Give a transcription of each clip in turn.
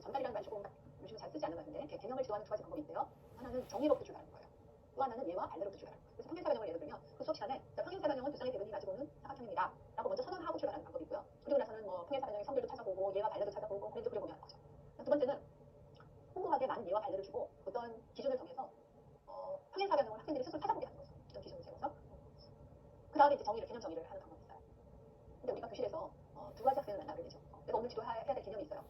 전달이라는 말 조금 요즘 잘 쓰지 않는 것 같은데 개념을 지도하는 두 가지 방법이 있는데요. 하나는 정의로부터 출발하는 거예요. 또 하나는 예와 반례로부터 출발하는 거예요. 그래서 평행사 변형을 예를 들면 그 수업 시간에 평행사 변형은 두 쌍의 대변이 가지고는 사각형입니다 라고 먼저 선언하고 출발하는 방법이고요. 그리고 나서는 뭐 평행사 변형의 성질도 찾아보고 예와 반례도 찾아보고 그래도 그려보면 하는 거죠. 두 번째는 풍부하게 많은 예와 반례를 주고 어떤 기준을 정해서 평행사 변형을 학생들이 스스로 찾아보게 하는 거죠. 어떤 기준을 세워서 그 다음에 이제 개념 정의를 하는 방법이 있어요. 근데 우리가 교실에서 두 가지 학생을 만나게 되죠. 내가 오늘 지도해야 될 개념이 있어요.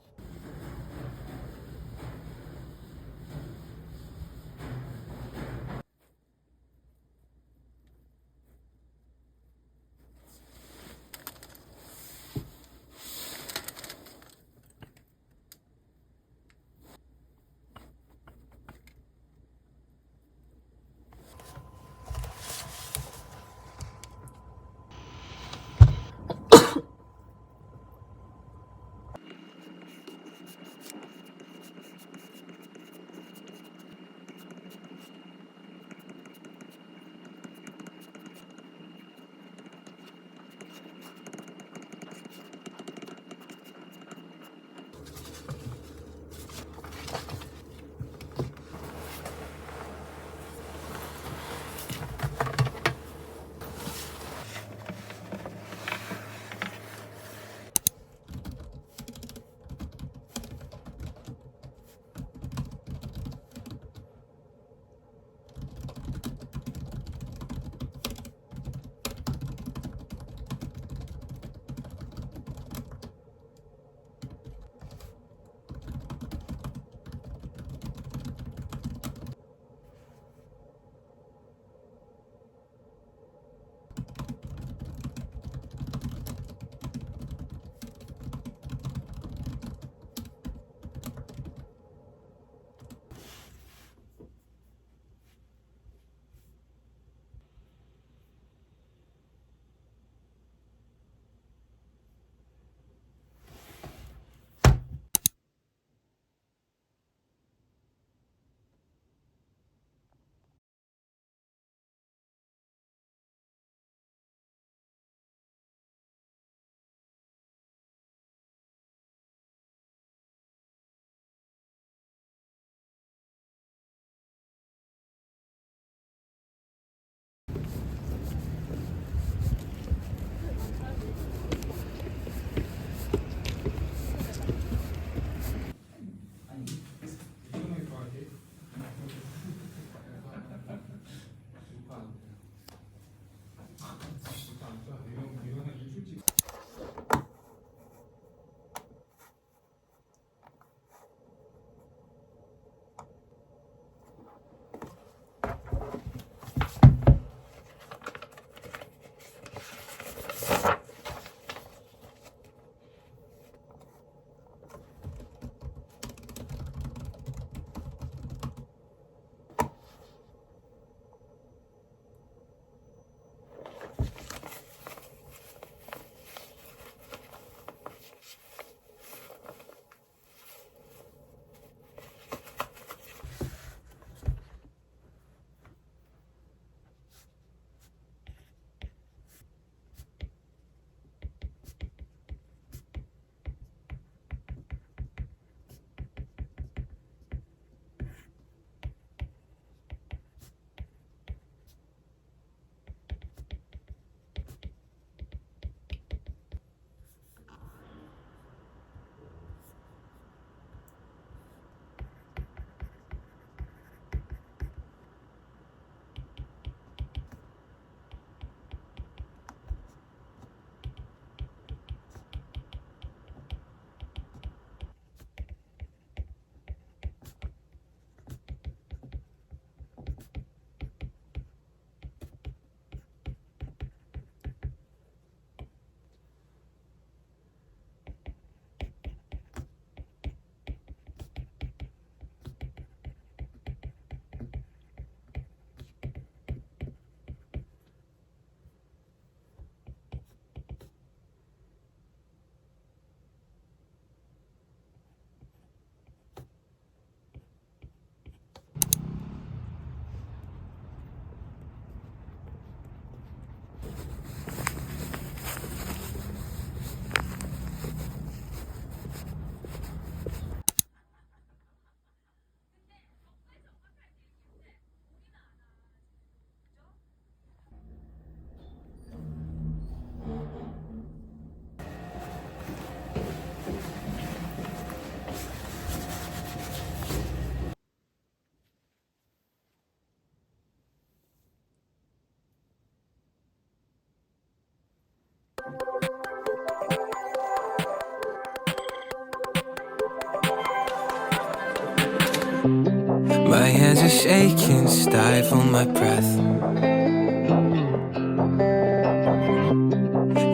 shaking, stifle my breath.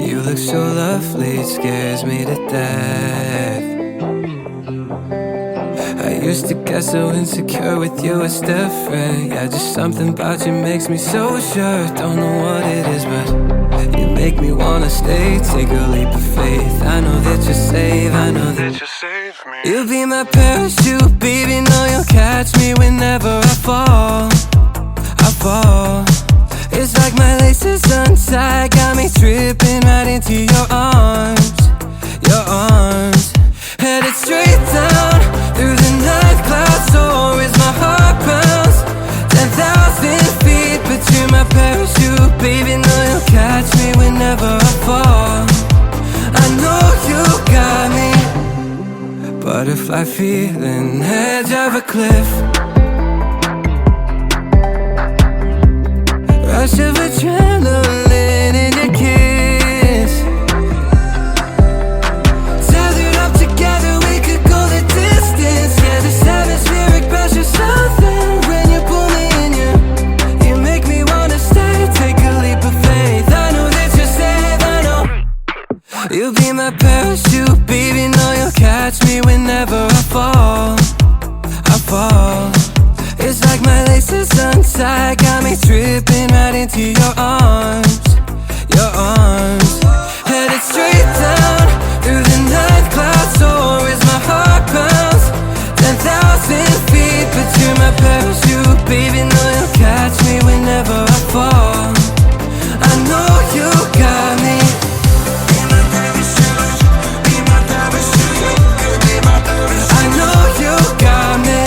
You look so lovely, it scares me to death. I used to get so insecure with you, it's different. Yeah, just something about you makes me so sure. Don't know what it is, but you make me wanna stay. Take a leap of faith. I know that you're safe, I know that you'll save me. You'll be my parachute, baby, know you'll catch me whenever I fall. I fall. It's like my laces untied, got me tripping right into your arms. Your arms. Headed straight down through the night clouds, so is my heart pounds 10,000 feet, but you're my parachute, baby, know you'll catch me whenever I fall. I know you got me. Butterfly feeling, edge of a cliff. Rush of adrenaline in your kiss. Tethered up together, we could go the distance. Yeah, this atmospheric pressure, something when you pull me in. You make me wanna stay. Take a leap of faith. I know that you're safe, I know. You'll be my parachute, baby, know you'll catch me whenever I fall. I fall. It's like my laces untied, got me tripping right into your arms. Your arms. Headed straight down through the night clouds, so is my heart pounds 10,000 feet, but you're my parachute, baby, know you'll catch me whenever I fall. I know you got me. Be my parachute, be my parachute, be my parachute. I know you got me.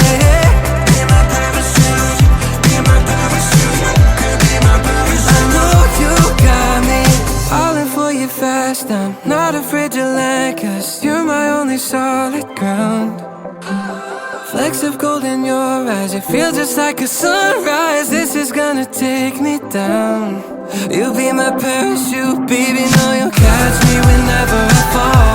Be my parachute, be my parachute, be my parachute. I know you got me. Falling for you fast, I'm not afraid to land, 'cause you're my only solid ground. Flecks of gold in your eyes, it feels just like a sunrise. This is gonna take me down. You'll be my parachute, baby, know you'll catch me whenever I fall.